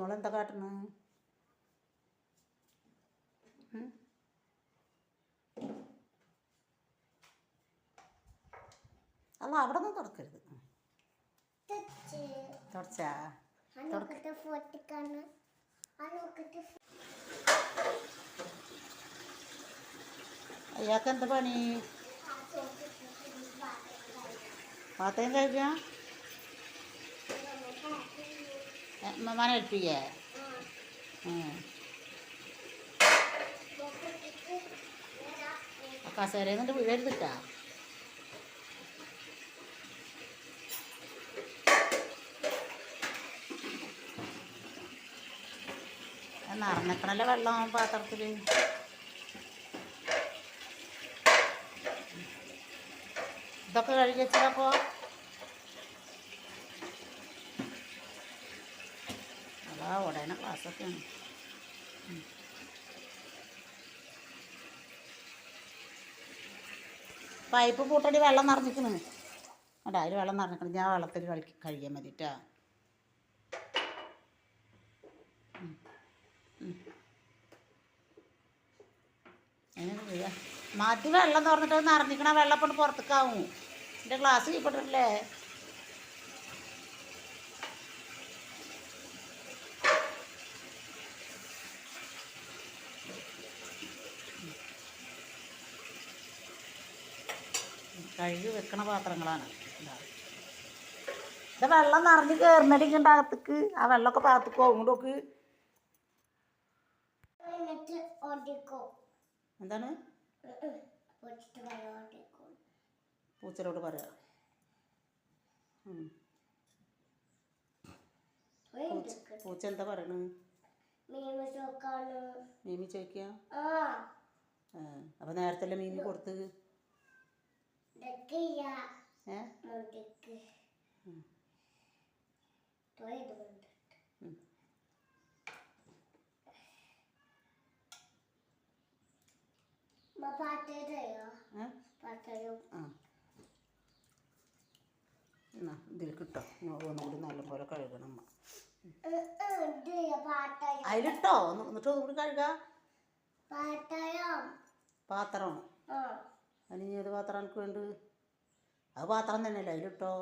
മോളെന്താ കാട്ടണ്? അല്ല അവിടെ നിന്ന് തുടക്കരുത്. തുടച്ചാ അയാൾക്ക് എന്താ പണി? പാത്രയും കഴിക്കുക. മമ്മാനെ ഏൽപ്പിക്കേ? കസേരയിൽ നിന്നിട്ട് വീഴരുതിട്ടാ. നിറഞ്ഞക്കണല്ലേ വെള്ളം പാത്രത്തിൽ. ഇതൊക്കെ കഴുകി വെച്ചപ്പോ അതാ ഉടനെ ക്ലാസ്സൊക്കെയാണ്. പൈപ്പ് പൂട്ടടി വെള്ളം നിറഞ്ഞിക്കണ്. അല്ല അതിൽ വെള്ളം നിറഞ്ഞിക്കണം. ഞാൻ വെള്ളത്തിൽ കഴിയാൻ മതിട്ടാ. മതി വെള്ളം തുറന്നിട്ട് നിറഞ്ഞിക്കണ വെള്ളം കൊണ്ട് പുറത്തേക്കാവും. എൻ്റെ ഗ്ലാസ് കീപ്പിട്ടില്ലേ? കഴുകി വെക്കണ പാത്രങ്ങളാണ്. ഇത് വെള്ളം നിറഞ്ഞ് കയറുന്നടിക്കണ്ട അകത്തേക്ക്. ആ വെള്ളമൊക്കെ പാകത്തേക്ക് പോകുമ്പോഴൊക്കെ എന്താണ് പൂച്ചരോട് പറയാ. പൂച്ച എന്താ പറയണു? മീമി ചോദിക്കുക. അപ്പൊ നേരത്തെ മീമി കൊടുത്ത് ഇതിൽ കിട്ടോ. ഒന്നുകൂടി നല്ലപോലെ കഴുകണം. അതിലിട്ടോ എന്നിട്ട് ഒന്നുകൂടി കഴുകാ. പാത്രം അതിന് ഏത് പാത്രം എനിക്ക് വേണ്ടത്? അത് പാത്രം തന്നെയല്ലേ? അതിലിട്ടോ.